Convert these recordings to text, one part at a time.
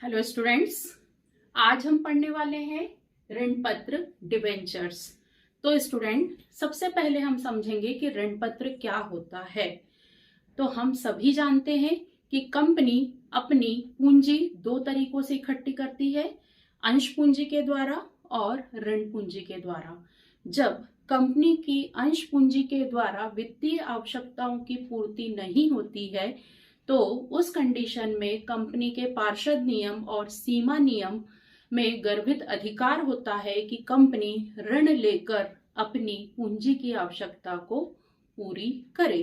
Hello students, आज हम पढ़ने वाले हैं ऋण पत्र डिबेंचर्स। तो स्टूडेंट, सबसे पहले हम समझेंगे कि ऋण पत्र क्या होता है। तो हम सभी जानते हैं कि कंपनी अपनी पूंजी दो तरीकों से इकट्ठी करती है, अंश पूंजी के द्वारा और ऋण पूंजी के द्वारा। जब कंपनी की अंश पूंजी के द्वारा वित्तीय आवश्यकताओं की पूर्ति नहीं होती है तो उस कंडीशन में कंपनी के पार्षद नियम और सीमा नियम में गर्भित अधिकार होता है कि कंपनी ऋण लेकर अपनी पूंजी की आवश्यकता को पूरी करे।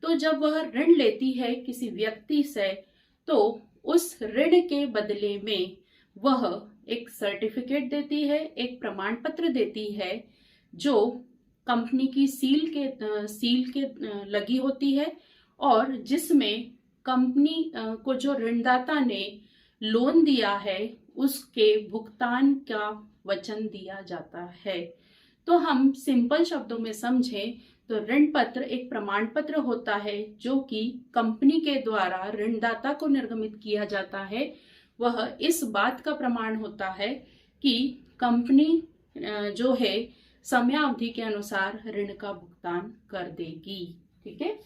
तो जब वह ऋण लेती है किसी व्यक्ति से, तो उस ऋण के बदले में वह एक सर्टिफिकेट देती है, एक प्रमाण पत्र देती है जो कंपनी की सील के लगी होती है और जिसमें कंपनी को जो ऋणदाता ने लोन दिया है उसके भुगतान का वचन दिया जाता है। तो हम सिंपल शब्दों में समझें तो ऋण पत्र एक प्रमाण पत्र होता है जो कि कंपनी के द्वारा ऋणदाता को निर्गमित किया जाता है। वह इस बात का प्रमाण होता है कि कंपनी जो है समयावधि के अनुसार ऋण का भुगतान कर देगी। ठीक है,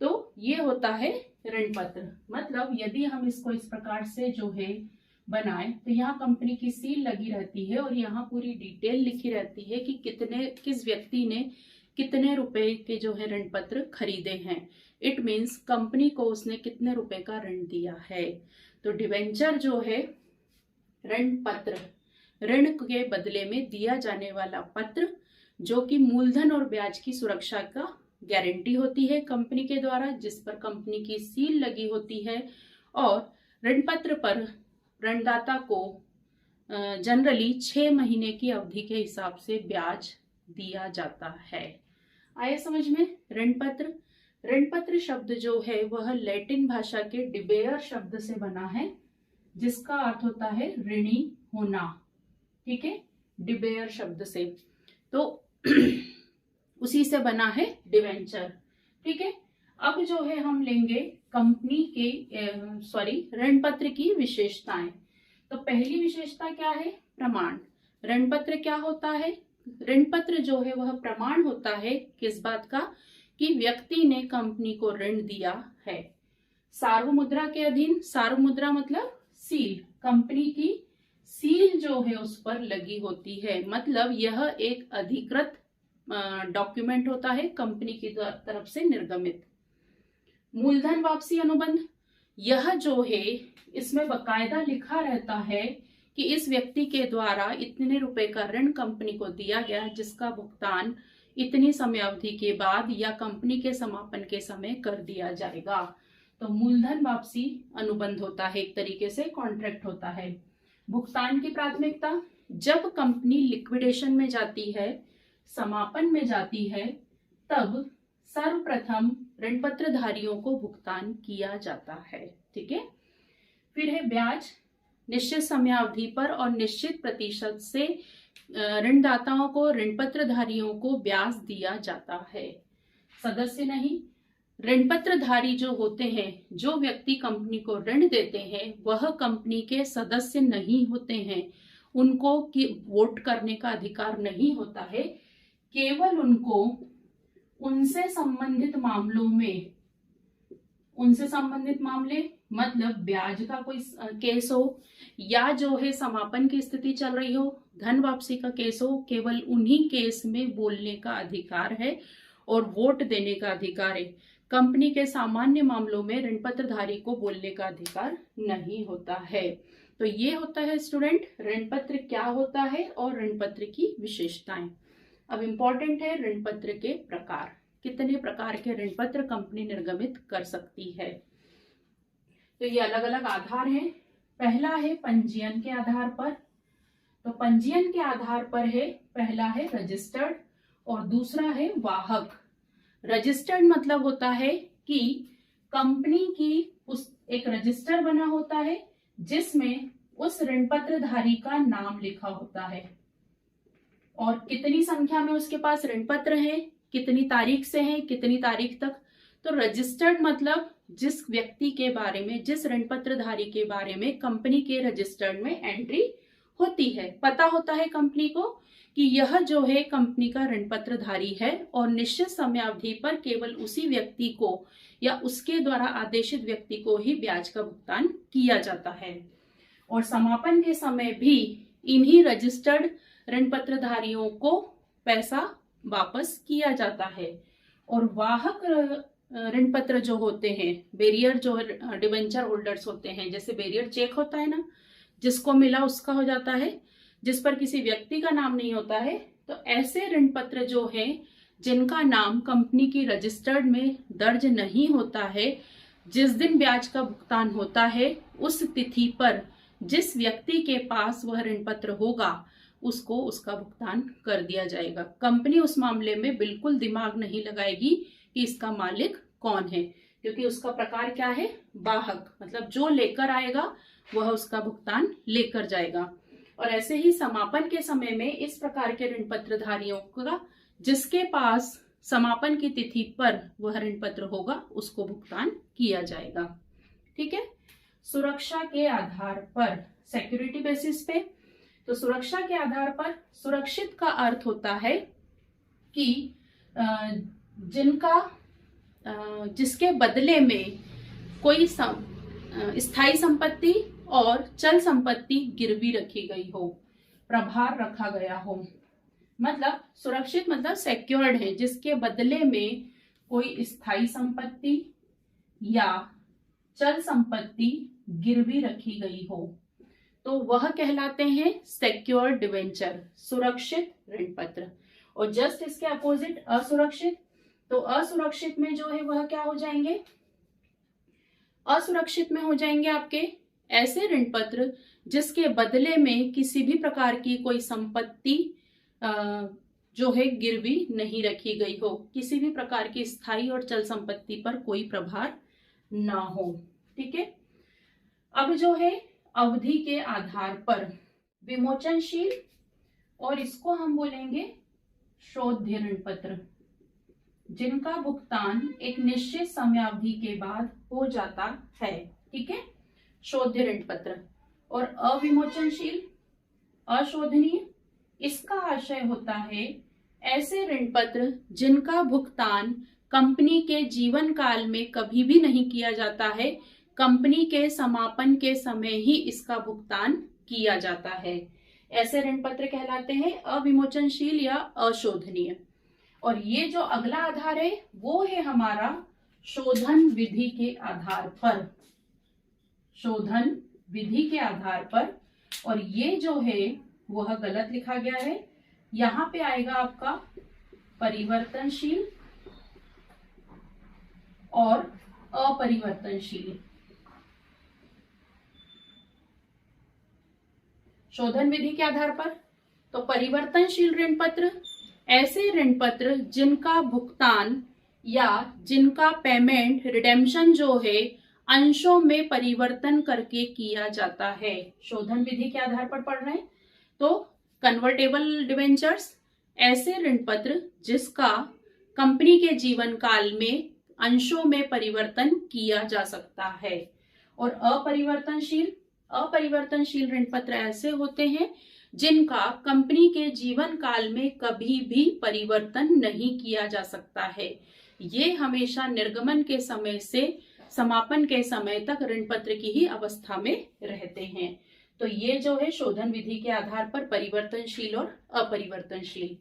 तो ये होता है ऋण पत्र। मतलब यदि हम इसको इस प्रकार से जो है बनाएं तो यहाँ कंपनी की सील लगी रहती है और यहाँ पूरी डिटेल लिखी रहती है कि किस व्यक्ति ने कितने रुपए के जो है ऋण पत्र खरीदे हैं। इट मीन्स कंपनी को उसने कितने रुपए का ऋण दिया है। तो डिवेंचर जो है ऋण पत्र, ऋण के बदले में दिया जाने वाला पत्र जो कि मूलधन और ब्याज की सुरक्षा का गारंटी होती है कंपनी के द्वारा, जिस पर कंपनी की सील लगी होती है और ऋण पत्र पर ऋणदाता को जनरली 6 महीने की अवधि के हिसाब से ब्याज दिया जाता है। आए समझ में? ऋण पत्र, ऋण पत्र शब्द जो है वह लैटिन भाषा के डिबेयर शब्द से बना है जिसका अर्थ होता है ऋणी होना। ठीक है, डिबेयर शब्द से, तो उसी से बना है डिवेंचर। ठीक है, अब जो है हम लेंगे कंपनी के ऋण पत्र की विशेषताएं। तो पहली विशेषता क्या है? प्रमाण। ऋण पत्र क्या होता है? ऋण पत्र जो है वह प्रमाण होता है किस बात का? कि व्यक्ति ने कंपनी को ऋण दिया है। सार्वमुद्रा के अधीन, सार्वमुद्रा मतलब सील, कंपनी की सील जो है उस पर लगी होती है। मतलब यह एक अधिकृत डॉक्यूमेंट होता है कंपनी की तरफ से निर्गमित। मूलधन वापसी अनुबंध, यह जो है इसमें बकायदा लिखा रहता है कि इस व्यक्ति के द्वारा इतने रुपए का ऋण कंपनी को दिया गया जिसका भुगतान इतनी समयावधि के बाद या कंपनी के समापन के समय कर दिया जाएगा। तो मूलधन वापसी अनुबंध होता है, एक तरीके से कॉन्ट्रैक्ट होता है। भुगतान की प्राथमिकता, जब कंपनी लिक्विडेशन में जाती है, समापन में जाती है, तब सर्वप्रथम ऋण पत्रधारियों को भुगतान किया जाता है। ठीक है, फिर है ब्याज, निश्चित समयावधि पर और निश्चित प्रतिशत से ऋणदाताओं को ऋण पत्रधारियों को ब्याज दिया जाता है। सदस्य नहीं, ऋण पत्रधारी जो होते हैं, जो व्यक्ति कंपनी को ऋण देते हैं, वह कंपनी के सदस्य नहीं होते हैं। उनको वोट करने का अधिकार नहीं होता है। केवल उनको उनसे संबंधित मामले मतलब ब्याज का कोई केस हो या जो है समापन की स्थिति चल रही हो, धन वापसी का केस हो, केवल उन्हीं केस में बोलने का अधिकार है और वोट देने का अधिकार है। कंपनी के सामान्य मामलों में ऋण पत्रधारी को बोलने का अधिकार नहीं होता है। तो ये होता है स्टूडेंट ऋण पत्र क्या होता है और ऋण पत्र की विशेषताएं। अब इम्पोर्टेंट है ऋण पत्र के प्रकार। कितने प्रकार के ऋण पत्र कंपनी निर्गमित कर सकती है? तो ये अलग अलग आधार हैं। पहला है पंजीयन के आधार पर। तो पंजीयन के आधार पर है, पहला है रजिस्टर्ड और दूसरा है वाहक। रजिस्टर्ड मतलब होता है कि कंपनी की एक रजिस्टर बना होता है जिसमें उस ऋण पत्रधारी का नाम लिखा होता है और कितनी संख्या में उसके पास ऋण पत्र है, कितनी तारीख से है, कितनी तारीख तक। तो रजिस्टर्ड मतलब जिस व्यक्ति के बारे में, जिस ऋण पत्रधारी के बारे में कंपनी के रजिस्टर्ड में एंट्री होती है। पता होता है कंपनी को कि यह जो है कंपनी का ऋण पत्रधारी है और निश्चित समयावधि पर केवल उसी व्यक्ति को या उसके द्वारा आदेशित व्यक्ति को ही ब्याज का भुगतान किया जाता है। और समापन के समय भी इन्हीं रजिस्टर्ड ऋण पत्रधारियों को पैसा वापस किया जाता है। और वाहक ऋण पत्र जो होते हैं, बेरियर जो डिबेंचर होल्डर्स होते हैं, जैसे बेरियर चेक होता है ना, जिसको मिला उसका हो जाता है, जिस पर किसी व्यक्ति का नाम नहीं होता है, तो ऐसे ऋण पत्र जो है जिनका नाम कंपनी की रजिस्टर्ड में दर्ज नहीं होता है, जिस दिन ब्याज का भुगतान होता है उस तिथि पर जिस व्यक्ति के पास वह ऋण पत्र होगा उसको उसका भुगतान कर दिया जाएगा। कंपनी उस मामले में बिल्कुल दिमाग नहीं लगाएगी कि इसका मालिक कौन है, क्योंकि उसका प्रकार क्या है, वाहक, मतलब जो लेकर आएगा वह उसका भुगतान लेकर जाएगा। और ऐसे ही समापन के समय में इस प्रकार के ऋण पत्रधारियों का जिसके पास समापन की तिथि पर वह ऋण पत्र होगा उसको भुगतान किया जाएगा। ठीक है। सुरक्षा के आधार पर, सिक्योरिटी बेसिस पे, तो सुरक्षा के आधार पर सुरक्षित का अर्थ होता है कि जिसके बदले में कोई स्थायी संपत्ति और चल संपत्ति गिरवी रखी गई हो, प्रभार रखा गया हो। मतलब सुरक्षित मतलब सिक्योर्ड है, जिसके बदले में कोई स्थायी संपत्ति या चल संपत्ति गिरवी रखी गई हो, तो वह कहलाते हैं सिक्योर्ड डिवेंचर, सुरक्षित ऋण पत्र। और जस्ट इसके अपोजिट असुरक्षित, तो असुरक्षित में जो है वह क्या हो जाएंगे, असुरक्षित में हो जाएंगे आपके ऐसे ऋण पत्र जिसके बदले में किसी भी प्रकार की कोई संपत्ति जो है गिरवी नहीं रखी गई हो, किसी भी प्रकार की स्थायी और चल संपत्ति पर कोई प्रभार ना हो। ठीक है। अब जो है अवधि के आधार पर विमोचनशील, और इसको हम बोलेंगे शोध्य ऋण पत्र, जिनका भुगतान एक निश्चित समयावधि के बाद हो जाता है। ठीक है, शोध्य ऋण पत्र। और अविमोचनशील, अशोधनीय, इसका आशय होता है ऐसे ऋण पत्र जिनका भुगतान कंपनी के जीवन काल में कभी भी नहीं किया जाता है, कंपनी के समापन के समय ही इसका भुगतान किया जाता है। ऐसे ऋण पत्र कहलाते हैं अविमोचनशील या अशोधनीय। और ये जो अगला आधार है वो है हमारा शोधन विधि के आधार पर, शोधन विधि के आधार पर। और ये जो है वह गलत लिखा गया है, यहां पे आएगा आपका परिवर्तनशील और अपरिवर्तनशील। शोधन विधि के आधार पर तो परिवर्तनशील ऋण पत्र ऐसे ऋण पत्र जिनका भुगतान या जिनका पेमेंट, रिडेम्पशन जो है अंशों में परिवर्तन करके किया जाता है। शोधन विधि के आधार पर पढ़ रहे हैं तो कन्वर्टेबल डिवेंचर्स, ऐसे ऋण पत्र जिसका कंपनी के जीवन काल में अंशों में परिवर्तन किया जा सकता है। और अपरिवर्तनशील, अपरिवर्तनशील ऋण पत्र ऐसे होते हैं जिनका कंपनी के जीवन काल में कभी भी परिवर्तन नहीं किया जा सकता है। ये हमेशा निर्गमन के समय से समापन के समय तक ऋण पत्र की ही अवस्था में रहते हैं। तो ये जो है शोधन विधि के आधार पर परिवर्तनशील और अपरिवर्तनशील।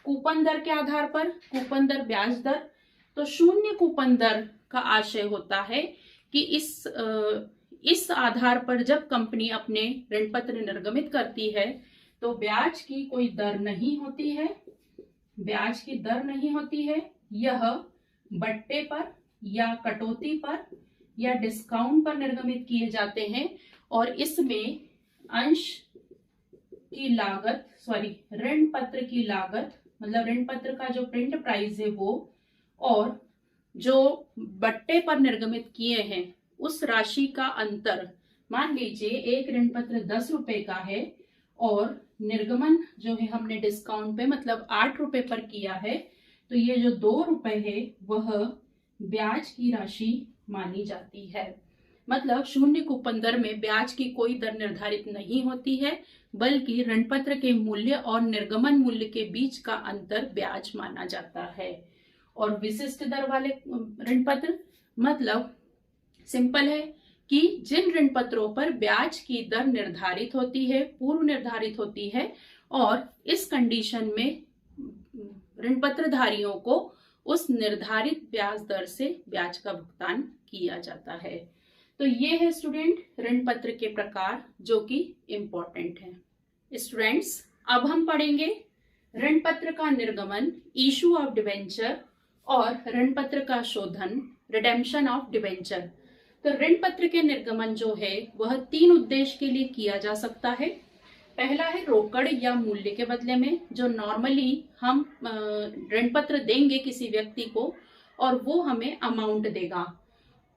कूपन दर के आधार पर, कूपन दर ब्याज दर, तो शून्य कूपन दर का आशय होता है कि इस आधार पर जब कंपनी अपने ऋण पत्र निर्गमित करती है तो ब्याज की कोई दर नहीं होती है, ब्याज की दर नहीं होती है। यह बट्टे पर या कटौती पर या डिस्काउंट पर निर्गमित किए जाते हैं। और इसमें अंश की लागत, ऋण पत्र की लागत, मतलब ऋण पत्र का जो प्रिंट प्राइस है वो, और जो बट्टे पर निर्गमित किए हैं उस राशि का अंतर, मान लीजिए एक ऋण पत्र 10 रुपए का है और निर्गमन जो है हमने डिस्काउंट पे मतलब 8 रुपए पर किया है, तो ये जो 2 रुपए है वह ब्याज की राशि मानी जाती है। मतलब शून्य कूपन दर में ब्याज की कोई दर निर्धारित नहीं होती है, बल्कि ऋण पत्र के मूल्य और निर्गमन मूल्य के बीच का अंतर ब्याज माना जाता है। और विशिष्ट दर वाले ऋण पत्र मतलब सिंपल है कि जिन ऋण पत्रों पर ब्याज की दर निर्धारित होती है, पूर्व निर्धारित होती है, और इस कंडीशन में ऋण पत्रधारियों को उस निर्धारित ब्याज दर से ब्याज का भुगतान किया जाता है। तो ये है स्टूडेंट ऋण पत्र के प्रकार जो कि इम्पोर्टेंट है। स्टूडेंट्स, अब हम पढ़ेंगे ऋण पत्र का निर्गमन, इशू ऑफ डिवेंचर, और ऋण पत्र का शोधन, रिडेम्पशन ऑफ डिवेंचर। तो ऋण पत्र के निर्गमन जो है वह 3 उद्देश्य के लिए किया जा सकता है। पहला है रोकड़ या मूल्य के बदले में, जो नॉर्मली हम ऋण पत्र देंगे किसी व्यक्ति को और वो हमें अमाउंट देगा।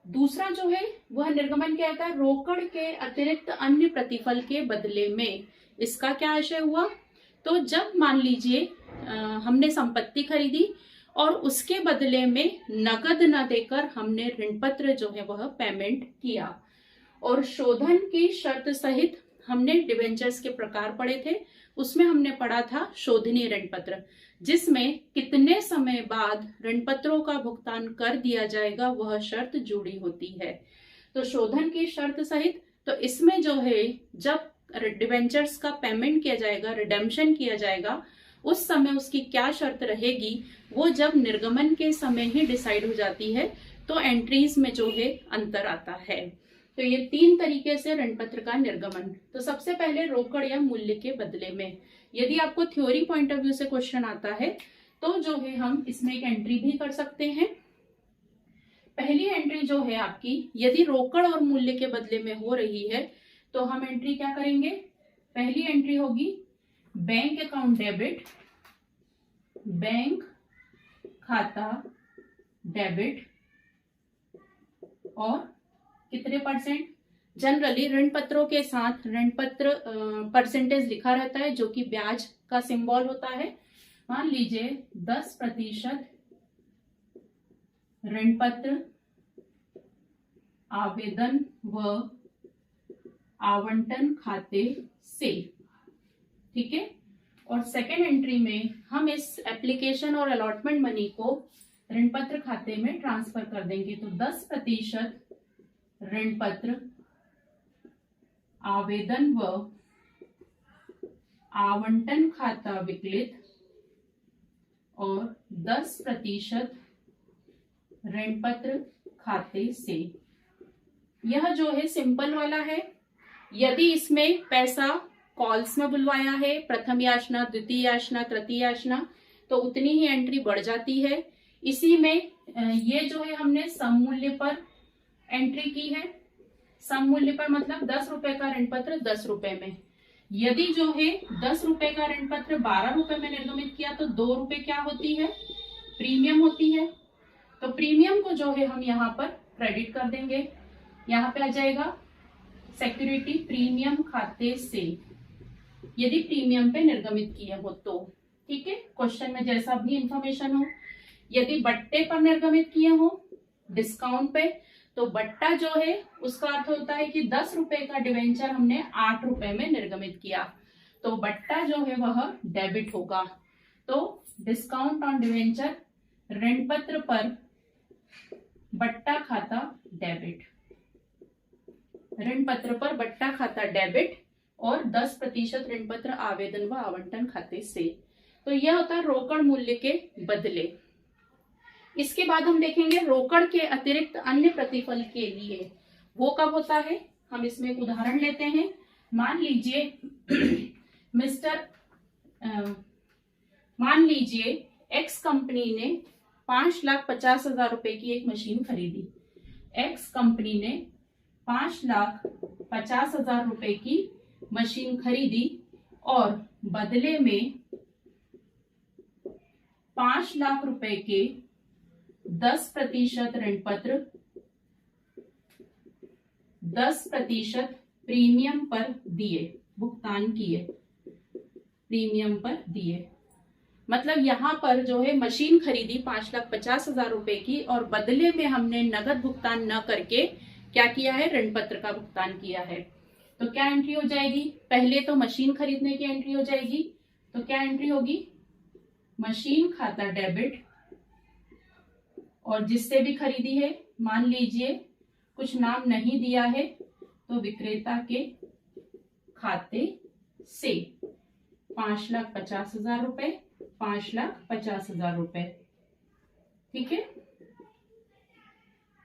दूसरा जो है वह निर्गमन क्या होता है, रोकड़ के अतिरिक्त अन्य प्रतिफल के बदले में। इसका क्या आशय हुआ, तो जब मान लीजिए हमने संपत्ति खरीदी और उसके बदले में नगद न देकर हमने ऋण पत्र जो है वह पेमेंट किया। और शोधन की शर्त सहित हमने डिवेंचर्स के प्रकार पढ़े थे, उसमें हमने पढ़ा था शोधनीय ऋण पत्र, जिसमें कितने समय बाद ऋण पत्रों का भुगतान कर दिया जाएगा वह शर्त जुड़ी होती है। तो शोधन की शर्त सहित, तो इसमें जो है जब डिवेंचर्स का पेमेंट किया जाएगा, रिडेम्पशन किया जाएगा, उस समय उसकी क्या शर्त रहेगी वो जब निर्गमन के समय ही डिसाइड हो जाती है। तो एंट्रीज में जो है अंतर आता है। तो ये 3 तरीके से ऋण पत्र का निर्गमन। तो सबसे पहले रोकड़ या मूल्य के बदले में। यदि आपको थ्योरी पॉइंट ऑफ व्यू से क्वेश्चन आता है तो जो है हम इसमें एक एंट्री भी कर सकते हैं। पहली एंट्री जो है आपकी, यदि रोकड़ और मूल्य के बदले में हो रही है तो हम एंट्री क्या करेंगे, पहली एंट्री होगी बैंक अकाउंट डेबिट, बैंक खाता डेबिट, और कितने परसेंट, जनरली ऋण पत्रों के साथ ऋण पत्र परसेंटेज लिखा रहता है जो कि ब्याज का सिंबल होता है। मान लीजिए 10% ऋण पत्र आवेदन व आवंटन खाते से, ठीक है। और सेकेंड एंट्री में हम इस एप्लीकेशन और अलॉटमेंट मनी को ऋण पत्र खाते में ट्रांसफर कर देंगे। तो 10% ऋण पत्र आवेदन व आवंटन खाता विकलित और 10% ऋण पत्र खाते से। यह जो है सिंपल वाला है। यदि इसमें पैसा कॉल्स में बुलवाया है, प्रथम याचना, द्वितीय याचना, तृतीय याचना, तो उतनी ही एंट्री बढ़ जाती है। इसी में ये जो है हमने सम मूल्य पर एंट्री की है। सम मूल्य पर मतलब 10 रुपए का ऋण पत्र 10 रुपए में। यदि जो है 10 रुपए का ऋण पत्र 12 रुपए में निर्गमित किया तो 2 रुपए क्या होती है, प्रीमियम होती है। तो प्रीमियम को जो है हम यहाँ पर क्रेडिट कर देंगे। यहाँ पे आ जाएगा सिक्योरिटी प्रीमियम खाते से, यदि प्रीमियम पे निर्गमित किए हो तो, ठीक है। क्वेश्चन में जैसा भी इंफॉर्मेशन हो। यदि बट्टे पर निर्गमित किए हो डिस्काउंट पे, तो बट्टा जो है उसका अर्थ होता है कि 10 रुपए का डिवेंचर हमने 8 रुपए में निर्गमित किया, तो बट्टा जो है वह डेबिट होगा। तो डिस्काउंट ऑन डिवेंचर, ऋण पत्र पर बट्टा खाता डेबिट, ऋण पत्र पर बट्टा खाता डेबिट और 10% ऋण पत्र आवेदन व आवंटन खाते से। तो यह होता है रोकड़ मूल्य के बदले। इसके बाद हम देखेंगे रोकड़ के अतिरिक्त अन्य प्रतिफल के लिए। वो कब होता है, हम इसमें एक उदाहरण लेते हैं। मान लीजिए एक्स कंपनी ने 5,50,000 रुपए की एक मशीन खरीदी। एक्स कंपनी ने 5,50,000 रुपए की मशीन खरीदी और बदले में 5 लाख रुपए के 10% ऋण पत्र 10% प्रीमियम पर दिए, भुगतान किए, प्रीमियम पर दिए। मतलब यहाँ पर जो है मशीन खरीदी 5,50,000 रुपए की और बदले में हमने नगद भुगतान न करके क्या किया है, ऋण पत्र का भुगतान किया है। तो क्या एंट्री हो जाएगी, पहले तो मशीन खरीदने की एंट्री हो जाएगी। तो क्या एंट्री होगी, मशीन खाता डेबिट, और जिससे भी खरीदी है मान लीजिए कुछ नाम नहीं दिया है तो विक्रेता के खाते से 5,50,000 रुपए, 5,50,000 रुपए। ठीक है,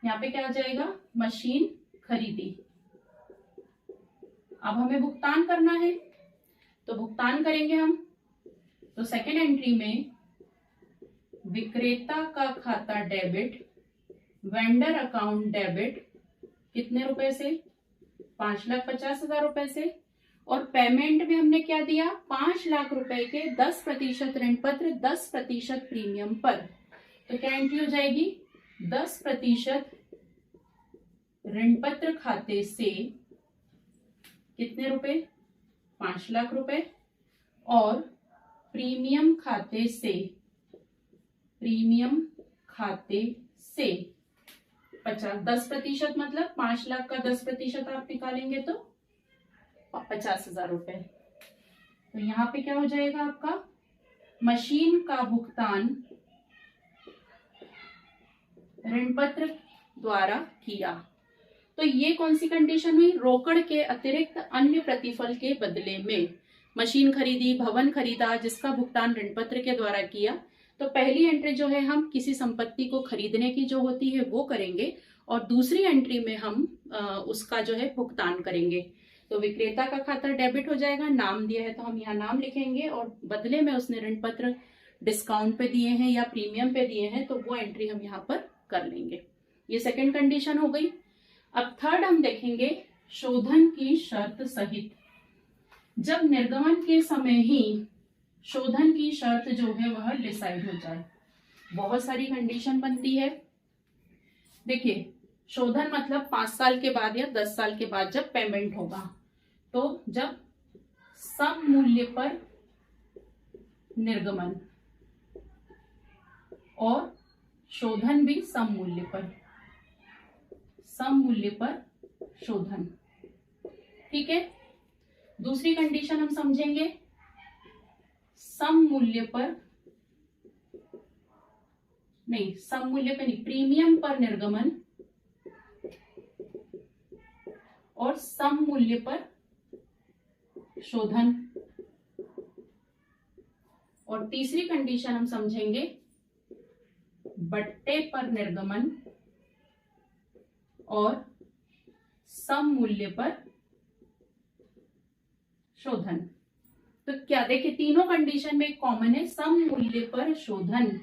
यहाँ पे क्या आ जाएगा, मशीन खरीदी। अब हमें भुगतान करना है तो भुगतान करेंगे हम। तो सेकेंड एंट्री में विक्रेता का खाता डेबिट, वेंडर अकाउंट डेबिट, कितने रुपए से, 5,50,000 रुपए से। और पेमेंट में हमने क्या दिया, 5 लाख रुपए के 10% ऋण पत्र 10% प्रीमियम पर। तो क्या एंट्री हो जाएगी, 10% ऋण पत्र खाते से कितने रुपए, 5 लाख रुपए, और प्रीमियम खाते से 10% मतलब 5 लाख का 10% आप निकालेंगे तो 50,000 रुपए। तो यहाँ पे क्या हो जाएगा आपका, मशीन का भुगतान ऋण पत्र द्वारा किया। तो ये कौन सी कंडीशन हुई, रोकड़ के अतिरिक्त अन्य प्रतिफल के बदले में मशीन खरीदी, भवन खरीदा जिसका भुगतान ऋण पत्र के द्वारा किया। तो पहली एंट्री जो है हम किसी संपत्ति को खरीदने की जो होती है वो करेंगे, और दूसरी एंट्री में हम उसका जो है भुगतान करेंगे। तो विक्रेता का खाता डेबिट हो जाएगा, नाम दिया है तो हम यहाँ नाम लिखेंगे, और बदले में उसने ऋण पत्र डिस्काउंट पे दिए हैं या प्रीमियम पे दिए हैं तो वो एंट्री हम यहाँ पर कर लेंगे। ये सेकंड कंडीशन हो गई। अब थर्ड हम देखेंगे, शोधन की शर्त सहित। जब निर्गमन के समय ही शोधन की शर्त जो है वह डिसाइड हो जाए। बहुत सारी कंडीशन बनती है। देखिए, शोधन मतलब 5 साल के बाद या 10 साल के बाद जब पेमेंट होगा, तो जब सम मूल्य पर निर्गमन और शोधन भी सम मूल्य पर शोधन। ठीक है, दूसरी कंडीशन हम समझेंगे, सम मूल्य पे नहीं, प्रीमियम पर निर्गमन और सम मूल्य पर शोधन। और तीसरी कंडीशन हम समझेंगे, बट्टे पर निर्गमन और सम मूल्य पर शोधन। तो क्या देखिए, तीनों कंडीशन में कॉमन है, सम मूल्य पर शोधन।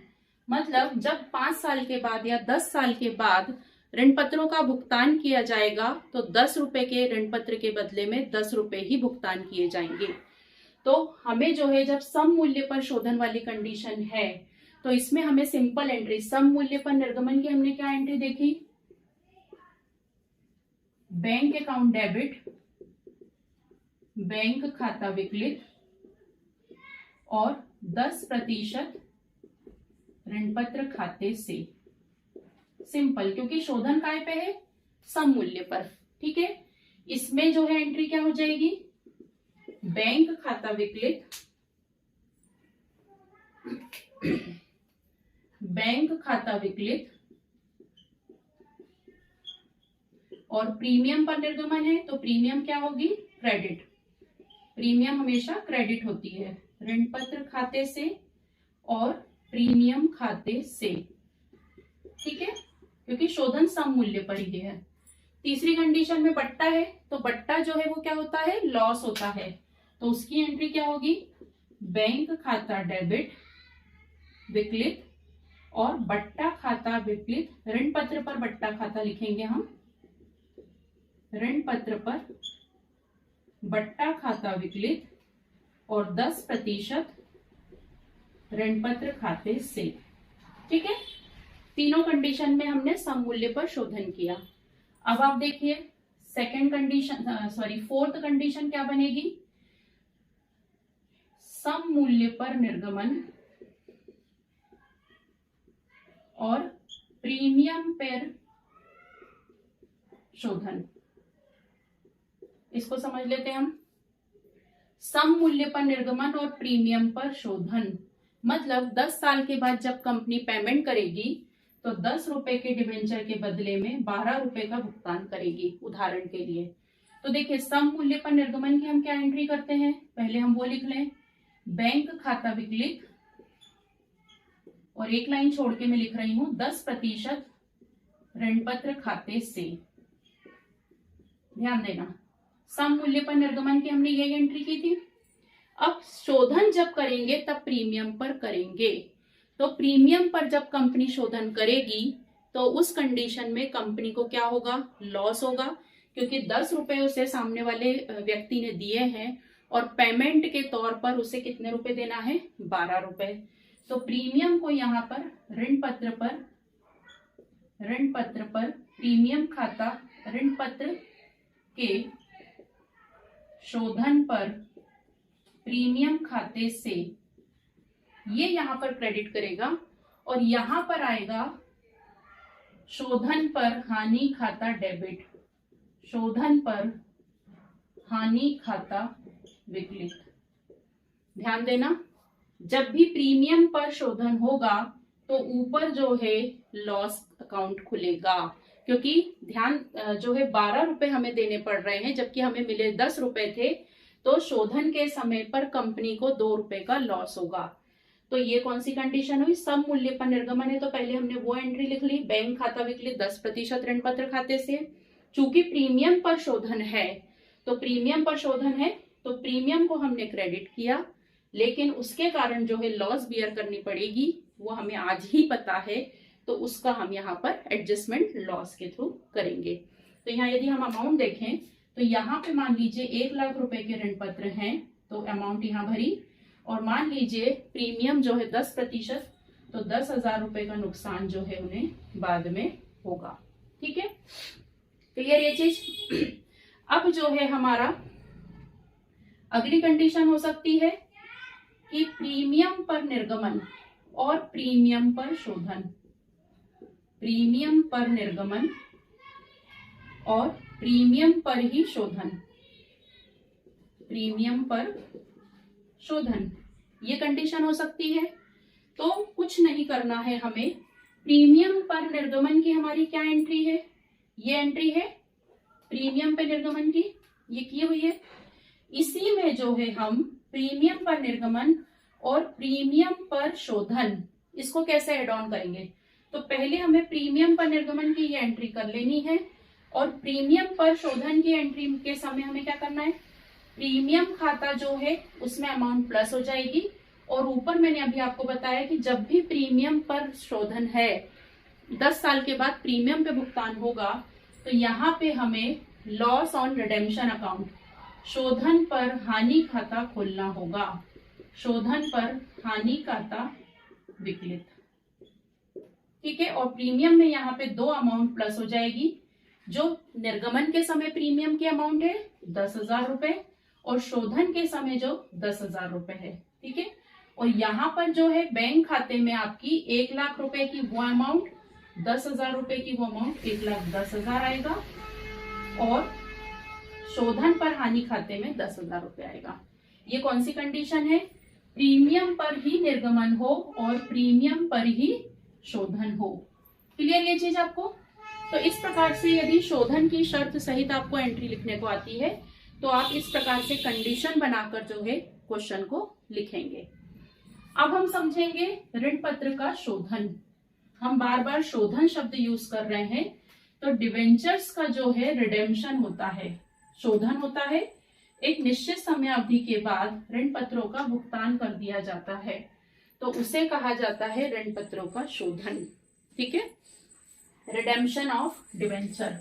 मतलब जब 5 साल के बाद या 10 साल के बाद ऋण पत्रों का भुगतान किया जाएगा तो 10 रुपए के ऋण पत्र के बदले में 10 रुपए ही भुगतान किए जाएंगे। तो हमें जो है, जब सम मूल्य पर शोधन वाली कंडीशन है तो इसमें हमें सिंपल एंट्री, सम मूल्य पर निर्गमन की हमने क्या एंट्री देखी, बैंक अकाउंट डेबिट, बैंक खाता विकलित और 10% ऋण पत्र खाते से। सिंपल, क्योंकि शोधन काय पे है, सम मूल्य पर। ठीक है, इसमें जो है एंट्री क्या हो जाएगी, बैंक खाता विकलित, बैंक खाता विकलित, और प्रीमियम पर निर्गमन है तो प्रीमियम क्या होगी, क्रेडिट। प्रीमियम हमेशा क्रेडिट होती है, ऋण पत्र खाते से और प्रीमियम खाते से। ठीक है, क्योंकि शोधन सम मूल्य पर ही है। तीसरी कंडीशन में बट्टा है तो बट्टा जो है वो क्या होता है, लॉस होता है। तो उसकी एंट्री क्या होगी, बैंक खाता डेबिट विकलित और बट्टा खाता विकलित। ऋण पत्र पर बट्टा खाता लिखेंगे हम, ऋण पत्र पर बट्टा खाता विकलित और 10% ऋण पत्र खाते से। ठीक है, तीनों कंडीशन में हमने सम मूल्य पर शोधन किया। अब आप देखिए फोर्थ कंडीशन क्या बनेगी, सम मूल्य पर निर्गमन और प्रीमियम पर शोधन। इसको समझ लेते हैं हम। सम मूल्य पर निर्गमन और प्रीमियम पर शोधन मतलब 10 साल के बाद जब कंपनी पेमेंट करेगी तो 10 रुपए के डिवेंचर के बदले में 12 रुपए का भुगतान करेगी, उदाहरण के लिए। तो देखिए, सम मूल्य पर निर्गमन की हम क्या एंट्री करते हैं, पहले हम वो लिख लें, बैंक खाता विकलित, और एक लाइन छोड़ के मैं लिख रही हूं 10% ऋण पत्र खाते से। ध्यान देना, सम मूल्य पर निर्गमन की हमने यही एंट्री की थी। अब शोधन जब करेंगे तब प्रीमियम पर करेंगे। तो प्रीमियम पर जब कंपनी शोधन करेगी तो उस कंडीशन में कंपनी को क्या होगा, लॉस होगा, क्योंकि 10 रुपए उसे सामने वाले व्यक्ति ने दिए हैं और पेमेंट के तौर पर उसे कितने रुपए देना है, 12 रुपए। तो प्रीमियम को यहाँ पर ऋण पत्र पर प्रीमियम खाता ऋण पत्र के शोधन पर प्रीमियम खाते से ये यहां पर क्रेडिट करेगा और यहां पर आएगा शोधन पर हानि खाता डेबिट, शोधन पर हानि खाता विकलित। ध्यान देना, जब भी प्रीमियम पर शोधन होगा तो ऊपर जो है लॉस अकाउंट खुलेगा, क्योंकि ध्यान जो है 12 रुपए हमें देने पड़ रहे हैं जबकि हमें मिले 10 रुपए थे। तो शोधन के समय पर कंपनी को 2 रुपए का लॉस होगा। तो ये कौन सी कंडीशन हुई, सम मूल्य पर निर्गमन है तो पहले हमने वो एंट्री लिख ली, बैंक खाता विकलित 10% ऋण पत्र खाते से। चूंकि प्रीमियम पर शोधन है तो प्रीमियम को हमने क्रेडिट किया, लेकिन उसके कारण जो है लॉस बियर करनी पड़ेगी, वो हमें आज ही पता है, तो उसका हम यहाँ पर एडजस्टमेंट लॉस के थ्रू करेंगे। तो यहाँ यदि हम अमाउंट देखें तो यहाँ पे मान लीजिए 1 लाख रुपए के ऋण पत्र हैं, तो अमाउंट यहाँ भरी, और मान लीजिए प्रीमियम जो है 10%, तो 10,000 रुपए का नुकसान जो है उन्हें बाद में होगा। ठीक है, क्लियर ये चीज। अब जो है हमारा अगली कंडीशन हो सकती है कि प्रीमियम पर निर्गमन और प्रीमियम पर शोधन, प्रीमियम पर निर्गमन और प्रीमियम पर ही शोधन, प्रीमियम पर शोधन, ये कंडीशन हो सकती है। तो कुछ नहीं करना है हमें, प्रीमियम पर निर्गमन की हमारी क्या एंट्री है, ये एंट्री है प्रीमियम पर निर्गमन की, ये की हुई है। इसी में जो है हम प्रीमियम पर निर्गमन और प्रीमियम पर शोधन, इसको कैसे एड ऑन करेंगे, तो पहले हमें प्रीमियम पर निर्गमन की ये एंट्री कर लेनी है और प्रीमियम पर शोधन की एंट्री के समय हमें क्या करना है, प्रीमियम खाता जो है उसमें अमाउंट प्लस हो जाएगी, और ऊपर मैंने अभी आपको बताया कि जब भी प्रीमियम पर शोधन है 10 साल के बाद प्रीमियम पे भुगतान होगा, तो यहाँ पे हमें लॉस ऑन रिडेम्पशन अकाउंट, शोधन पर हानि खाता खोलना होगा, शोधन पर हानि खाता विकलित। ठीक है, और प्रीमियम में यहाँ पे 2 अमाउंट प्लस हो जाएगी, जो निर्गमन के समय प्रीमियम की अमाउंट है 10,000 रुपए और शोधन के समय जो 10,000 रुपए है। ठीक है, और यहाँ पर जो है बैंक खाते में आपकी 1 लाख रुपए की वो अमाउंट, 10,000 रुपए की वो अमाउंट 1,10,000 आएगा, और शोधन पर हानि खाते में 10,000 रुपए आएगा। ये कौन सी कंडीशन है, प्रीमियम पर ही निर्गमन हो और प्रीमियम पर ही शोधन हो। क्लियर ये चीज आपको। तो इस प्रकार से यदि शोधन की शर्त सहित आपको एंट्री लिखने को आती है तो आप इस प्रकार से कंडीशन बनाकर जो है क्वेश्चन को लिखेंगे। अब हम समझेंगे ऋण पत्र का शोधन। हम बार बार शोधन शब्द यूज कर रहे हैं, तो डिवेंचर्स का जो है रिडेम्पशन होता है, शोधन होता है, एक निश्चित समय अवधि के बाद ऋण पत्रों का भुगतान कर दिया जाता है, तो उसे कहा जाता है ऋण पत्रों का शोधन। ठीक है, redemption of debenture,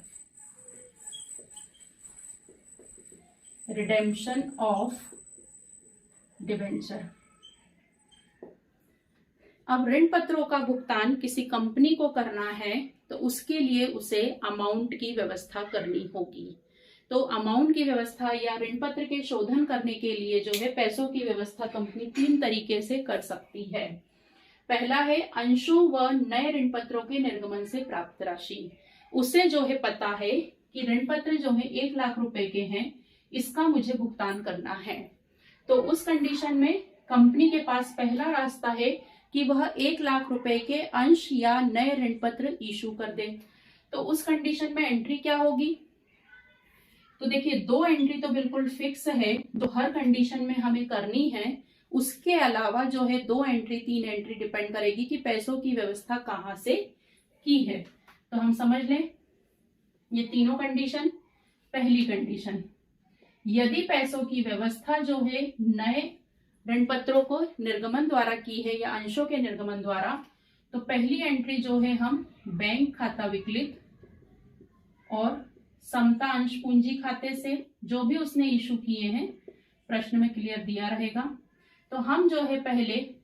redemption of debenture. अब ऋण पत्रों का भुगतान किसी कंपनी को करना है तो उसके लिए उसे अमाउंट की व्यवस्था करनी होगी। तो अमाउंट की व्यवस्था या ऋण पत्र के शोधन करने के लिए जो है पैसों की व्यवस्था कंपनी 3 तरीके से कर सकती है। पहला है अंशों व नए ऋण पत्रों के निर्गमन से प्राप्त राशि। उसे जो है पता है कि ऋण पत्र जो है 1 लाख रुपए के हैं, इसका मुझे भुगतान करना है। तो उस कंडीशन में कंपनी के पास पहला रास्ता है कि वह 1 लाख रुपए के अंश या नए ऋण पत्र इशू कर दे। तो उस कंडीशन में एंट्री क्या होगी? तो देखिए 2 एंट्री तो बिल्कुल फिक्स है, तो हर कंडीशन में हमें करनी है। उसके अलावा जो है 2 एंट्री 3 एंट्री डिपेंड करेगी कि पैसों की व्यवस्था कहाँ से की है। तो हम समझ लें ये तीनों कंडीशन। पहली कंडीशन, यदि पैसों की व्यवस्था जो है नए ऋण पत्रों को निर्गमन द्वारा की है या अंशों के निर्गमन द्वारा, तो पहली एंट्री जो है हम बैंक खाता विकलित और समता अंश पूंजी खाते से, जो भी उसने इशू किए हैं प्रश्न में क्लियर दिया रहेगा। तो हम जो है पहले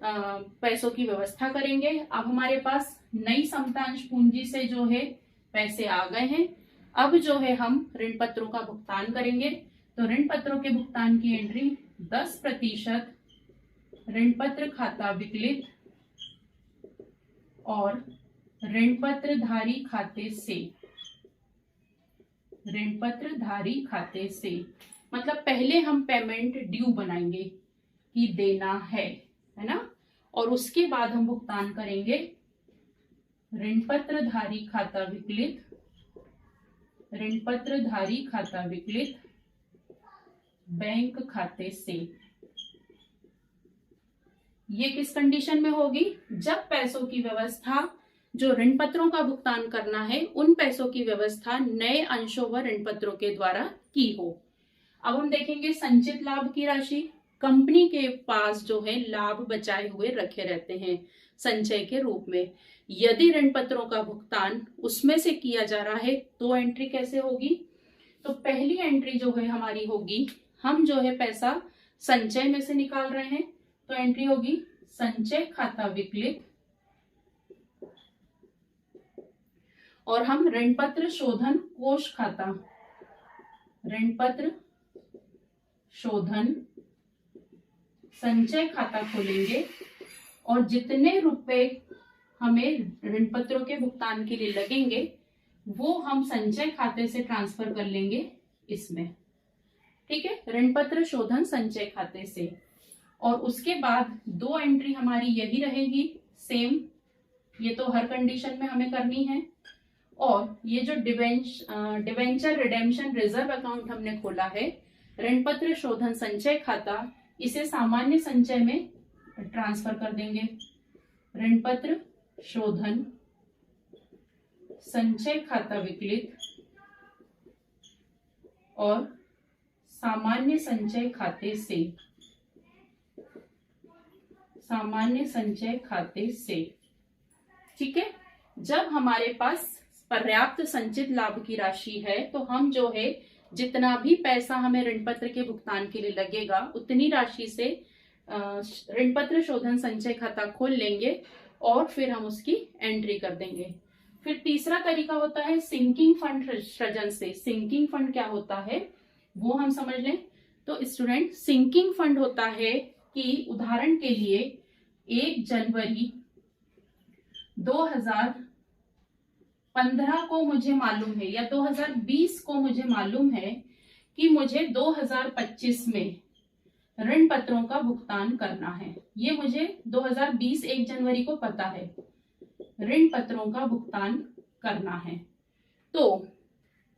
पैसों की व्यवस्था करेंगे। अब हमारे पास नई समता अंश पूंजी से जो है पैसे आ गए हैं। अब जो है हम ऋण पत्रों का भुगतान करेंगे। तो ऋण पत्रों के भुगतान की एंट्री 10% ऋण पत्र खाता विकलित और ऋण पत्र धारी खाते से। ऋण पत्र धारी खाते से मतलब पहले हम पेमेंट ड्यू बनाएंगे कि देना है ना, और उसके बाद हम भुगतान करेंगे ऋण पत्र धारी खाता विकलित, ऋण पत्र धारी खाता विकलित बैंक खाते से। ये किस कंडीशन में होगी? जब पैसों की व्यवस्था, जो ऋण पत्रों का भुगतान करना है उन पैसों की व्यवस्था नए अंशों व ऋण पत्रों के द्वारा की हो। अब हम देखेंगे संचित लाभ की राशि। कंपनी के पास जो है लाभ बचाए हुए रखे रहते हैं संचय के रूप में। यदि ऋण पत्रों का भुगतान उसमें से किया जा रहा है तो एंट्री कैसे होगी? तो पहली एंट्री जो है हमारी होगी, हम जो है पैसा संचय में से निकाल रहे हैं, तो एंट्री होगी संचय खाता विकलित और हम ऋण पत्र शोधन कोष खाता, ऋण पत्र शोधन संचय खाता खोलेंगे और जितने रुपए हमें ऋण पत्रों के भुगतान के लिए लगेंगे वो हम संचय खाते से ट्रांसफर कर लेंगे इसमें। ठीक है, ऋण पत्र शोधन संचय खाते से। और उसके बाद 2 एंट्री हमारी यही रहेगी सेम, ये तो हर कंडीशन में हमें करनी है। और ये जो डिवेंचर रिडेम्पशन रिजर्व अकाउंट हमने खोला है, ऋण पत्र शोधन संचय खाता, इसे सामान्य संचय में ट्रांसफर कर देंगे। ऋण पत्र शोधन संचय खाता विकलित और सामान्य संचय खाते से, सामान्य संचय खाते से। ठीक है, जब हमारे पास पर्याप्त संचित लाभ की राशि है तो हम जो है जितना भी पैसा हमें ऋण पत्र के भुगतान के लिए लगेगा उतनी राशि से ऋण पत्र शोधन संचय खाता खोल लेंगे और फिर हम उसकी एंट्री कर देंगे। फिर तीसरा तरीका होता है सिंकिंग फंड सृजन से। सिंकिंग फंड क्या होता है वो हम समझ लें। तो स्टूडेंट, सिंकिंग फंड होता है कि उदाहरण के लिए 1 जनवरी 2015 को मुझे मालूम है या 2020 को मुझे मालूम है कि मुझे 2025 में ऋण पत्रों का भुगतान करना है। ये मुझे 2020 1 जनवरी को पता है ऋण पत्रों का भुगतान करना है। तो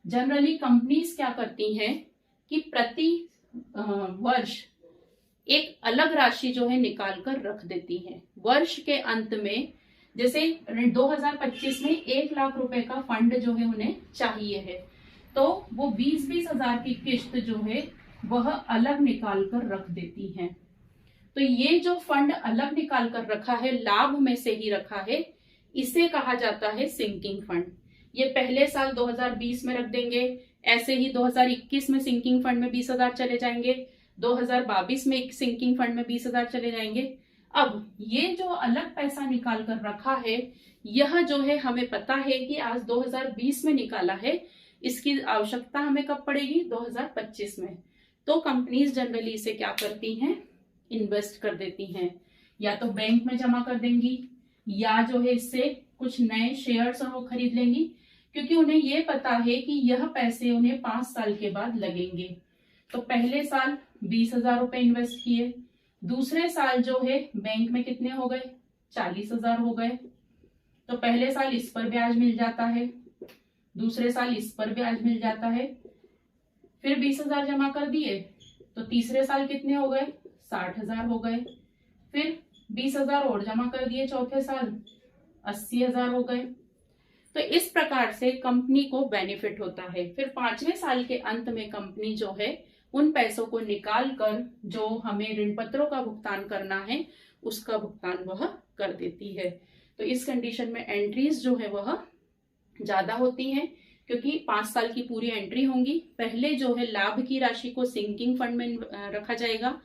जनरली कंपनीज क्या करती हैं कि प्रति वर्ष एक अलग राशि जो है निकाल कर रख देती हैं। वर्ष के अंत में जैसे 2025 में 1 लाख रुपए का फंड जो है उन्हें चाहिए है, तो वो 20-20 हजार की किस्त जो है वह अलग निकाल कर रख देती हैं। तो ये जो फंड अलग निकाल कर रखा है, लाभ में से ही रखा है, इसे कहा जाता है सिंकिंग फंड। ये पहले साल 2020 में रख देंगे, ऐसे ही 2021 में सिंकिंग फंड में 20,000 चले जाएंगे, 2022 में एक सिंकिंग फंड में 20,000 चले जाएंगे। अब ये जो अलग पैसा निकाल कर रखा है, यह जो है हमें पता है कि आज 2020 में निकाला है, इसकी आवश्यकता हमें कब पड़ेगी? 2025 में। तो कंपनीज जनरली इसे क्या करती हैं? इन्वेस्ट कर देती हैं। या तो बैंक में जमा कर देंगी या जो है इससे कुछ नए शेयर्स वो खरीद लेंगी, क्योंकि उन्हें ये पता है कि यह पैसे उन्हें 5 साल के बाद लगेंगे। तो पहले साल 20,000 रुपए इन्वेस्ट किए, दूसरे साल जो है बैंक में कितने हो गए, 40,000 हो गए। तो पहले साल इस पर ब्याज मिल जाता है, दूसरे साल इस पर ब्याज मिल जाता है, फिर 20,000 जमा कर दिए तो तीसरे साल कितने हो गए, 60,000 हो गए। फिर 20,000 और जमा कर दिए चौथे साल, 80,000 हो गए। तो इस प्रकार से कंपनी को बेनिफिट होता है। फिर 5वें साल के अंत में कंपनी जो है उन पैसों को निकाल कर जो हमें ऋण पत्रों का भुगतान करना है उसका भुगतान वह कर देती है। तो इस कंडीशन में एंट्रीज जो है वह ज्यादा होती हैं, क्योंकि 5 साल की पूरी एंट्री होंगी। पहले जो है लाभ की राशि को सिंकिंग फंड में रखा जाएगा,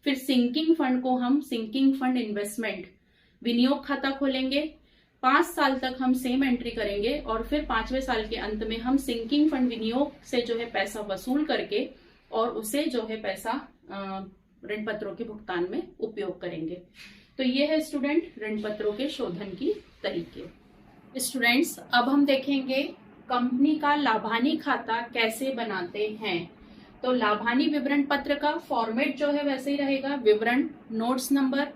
फिर सिंकिंग फंड को हम सिंकिंग फंड इन्वेस्टमेंट विनियोग खाता खोलेंगे। 5 साल तक हम सेम एंट्री करेंगे और फिर 5वें साल के अंत में हम सिंकिंग फंड विनियोग से जो है पैसा वसूल करके और उसे जो है पैसा ऋण पत्रों के भुगतान में उपयोग करेंगे। तो ये है स्टूडेंट ऋण पत्रों के शोधन की तरीके। स्टूडेंट्स अब हम देखेंगे कंपनी का लाभानी खाता कैसे बनाते हैं। तो लाभानी विवरण पत्र का फॉर्मेट जो है वैसे ही रहेगा, विवरण, नोट्स नंबर,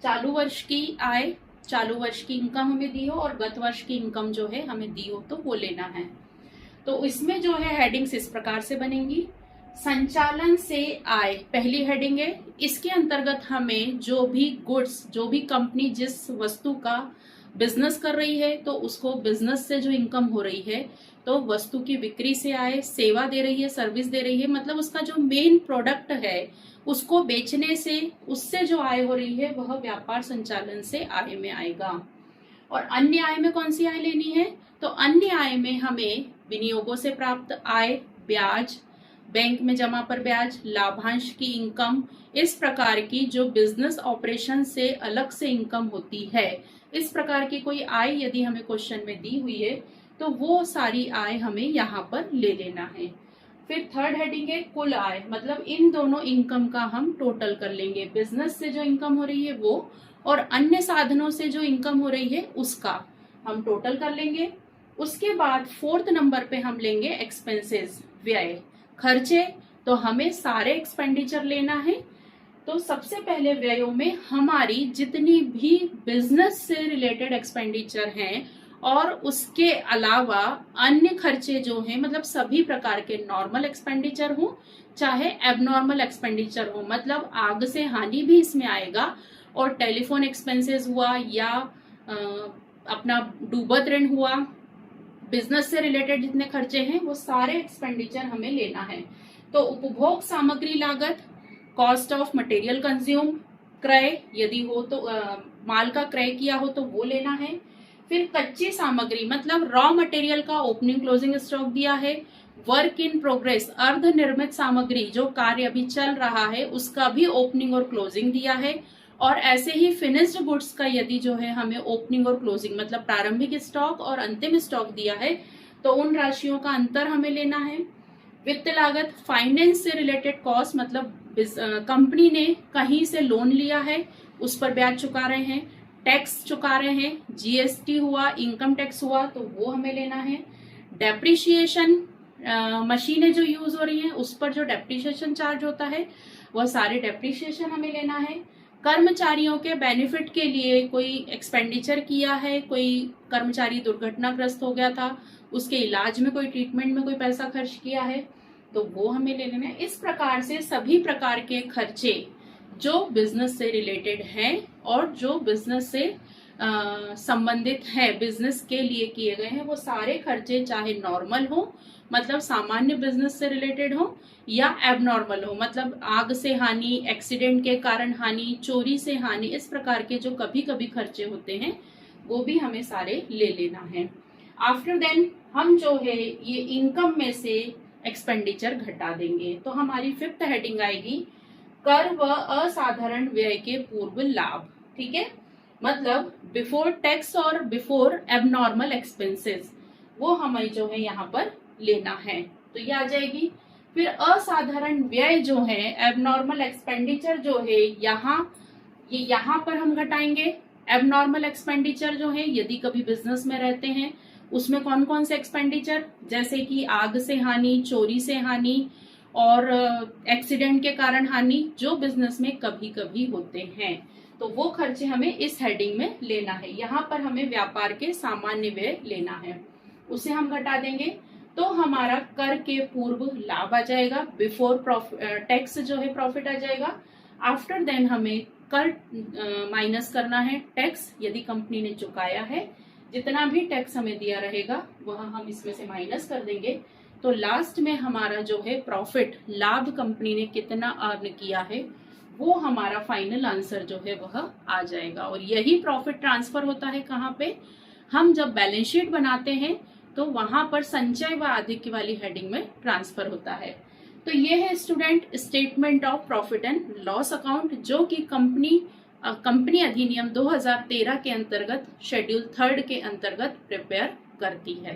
चालू वर्ष की आय, चालू वर्ष की इनकम हमें दी हो और गत वर्ष की इनकम जो है हमें दी हो तो वो लेना है। तो इसमें जो है हेडिंग्स इस प्रकार से बनेंगी। संचालन से आय पहली हेडिंग है, इसके अंतर्गत हमें जो भी गुड्स, जो भी कंपनी जिस वस्तु का बिजनेस कर रही है तो उसको बिजनेस से जो इनकम हो रही है, तो वस्तु की बिक्री से आय, सेवा दे रही है, सर्विस दे रही है, मतलब उसका जो मेन प्रोडक्ट है उसको बेचने से उससे जो आय हो रही है वह व्यापार संचालन से आय में आएगा। और अन्य आय में कौन सी आय लेनी है, तो अन्य आय में हमें विनियोगों से प्राप्त आय, ब्याज, बैंक में जमा पर ब्याज, लाभांश की इनकम, इस प्रकार की जो बिजनेस ऑपरेशन से अलग से इनकम होती है, इस प्रकार की कोई आय यदि हमें क्वेश्चन में दी हुई है तो वो सारी आय हमें यहाँ पर ले लेना है। फिर थर्ड हेडिंग है कुल आय, मतलब इन दोनों इनकम का हम टोटल कर लेंगे, बिजनेस से जो इनकम हो रही है वो और अन्य साधनों से जो इनकम हो रही है उसका हम टोटल कर लेंगे। उसके बाद 4th नंबर पे हम लेंगे एक्सपेंसेस, व्यय, खर्चे। तो हमें सारे एक्सपेंडिचर लेना है। तो सबसे पहले व्ययों में हमारी जितनी भी बिजनेस से रिलेटेड एक्सपेंडिचर हैं और उसके अलावा अन्य खर्चे जो हैं, मतलब सभी प्रकार के नॉर्मल एक्सपेंडिचर हो चाहे एबनॉर्मल एक्सपेंडिचर हो, मतलब आग से हानि भी इसमें आएगा, और टेलीफोन एक्सपेंसेस हुआ या अपना डूबत ऋण हुआ, बिजनेस से रिलेटेड जितने खर्चे हैं वो सारे एक्सपेंडिचर हमें लेना है। तो उपभोग सामग्री लागत, कॉस्ट ऑफ मटेरियल कंज्यूम, क्रय यदि हो तो माल का क्रय किया हो तो वो लेना है। फिर कच्ची सामग्री, मतलब रॉ मटेरियल का ओपनिंग क्लोजिंग स्टॉक दिया है। वर्क इन प्रोग्रेस, अर्ध निर्मित सामग्री जो कार्य अभी चल रहा है उसका भी ओपनिंग और क्लोजिंग दिया है। और ऐसे ही फिनिश्ड गुड्स का यदि जो है हमें ओपनिंग और क्लोजिंग, मतलब प्रारंभिक स्टॉक और अंतिम स्टॉक दिया है तो उन राशियों का अंतर हमें लेना है। वित्त लागत, फाइनेंस से रिलेटेड कॉस्ट, मतलब कंपनी ने कहीं से लोन लिया है उस पर ब्याज चुका रहे हैं, टैक्स चुका रहे हैं, जीएसटी हुआ, इनकम टैक्स हुआ तो वो हमें लेना है। डेप्रिसिएशन, मशीनें जो यूज हो रही हैं उस पर जो डेप्रिसिएशन चार्ज होता है वह सारे डेप्रिसिएशन हमें लेना है। कर्मचारियों के बेनिफिट के लिए कोई एक्सपेंडिचर किया है, कोई कर्मचारी दुर्घटनाग्रस्त हो गया था, उसके इलाज में कोई ट्रीटमेंट में कोई पैसा खर्च किया है तो वो हमें ले लेना है। इस प्रकार से सभी प्रकार के खर्चे जो बिजनेस से रिलेटेड हैं और जो बिजनेस से संबंधित है, बिजनेस के लिए किए गए हैं, वो सारे खर्चे चाहे नॉर्मल हो, मतलब सामान्य बिजनेस से रिलेटेड हो, या एबनॉर्मल हो, मतलब आग से हानि, एक्सीडेंट के कारण हानि, चोरी से हानि, इस प्रकार के जो कभी कभी खर्चे होते हैं वो भी हमें सारे ले लेना है। आफ्टर देन हम जो है ये इनकम में से एक्सपेंडिचर घटा देंगे। तो हमारी 5th हेडिंग आएगी कर व असाधारण व्यय के पूर्व लाभ। ठीक है, मतलब बिफोर टैक्स और बिफोर एबनॉर्मल एक्सपेंसेस, वो हमें जो है यहाँ पर लेना है, तो ये आ जाएगी। फिर असाधारण व्यय जो है, एबनॉर्मल एक्सपेंडिचर जो है, यहाँ ये यहाँ पर हम घटाएंगे। एबनॉर्मल एक्सपेंडिचर जो है, यदि कभी बिजनेस में रहते हैं उसमें कौन कौन से एक्सपेंडिचर, जैसे कि आग से हानि, चोरी से हानि और एक्सीडेंट के कारण हानि, जो बिजनेस में कभी कभी होते हैं, तो वो खर्चे हमें इस हेडिंग में लेना है। यहाँ पर हमें व्यापार के सामान्य व्यय लेना है, उसे हम घटा देंगे तो हमारा कर के पूर्व लाभ आ जाएगा, बिफोर टैक्स जो है प्रॉफिट आ जाएगा। आफ्टर देन हमें कर माइनस करना है टैक्स, यदि कंपनी ने चुकाया है जितना भी टैक्स हमें दिया रहेगा वह हम इसमें से माइनस कर देंगे। तो लास्ट में हमारा जो है प्रॉफिट, लाभ कंपनी ने कितना अर्न किया है, वो हमारा फाइनल आंसर जो है वह आ जाएगा। और यही प्रॉफिट ट्रांसफर होता है कहाँ पे, हम जब बैलेंस शीट बनाते हैं तो वहां पर संचय व आधिक्य वाली हेडिंग में ट्रांसफर होता है। तो ये है student statement of profit and loss account, जो कि कंपनी अधिनियम 2013 के अंतर्गत शेड्यूल 3 के अंतर्गत प्रिपेयर करती है।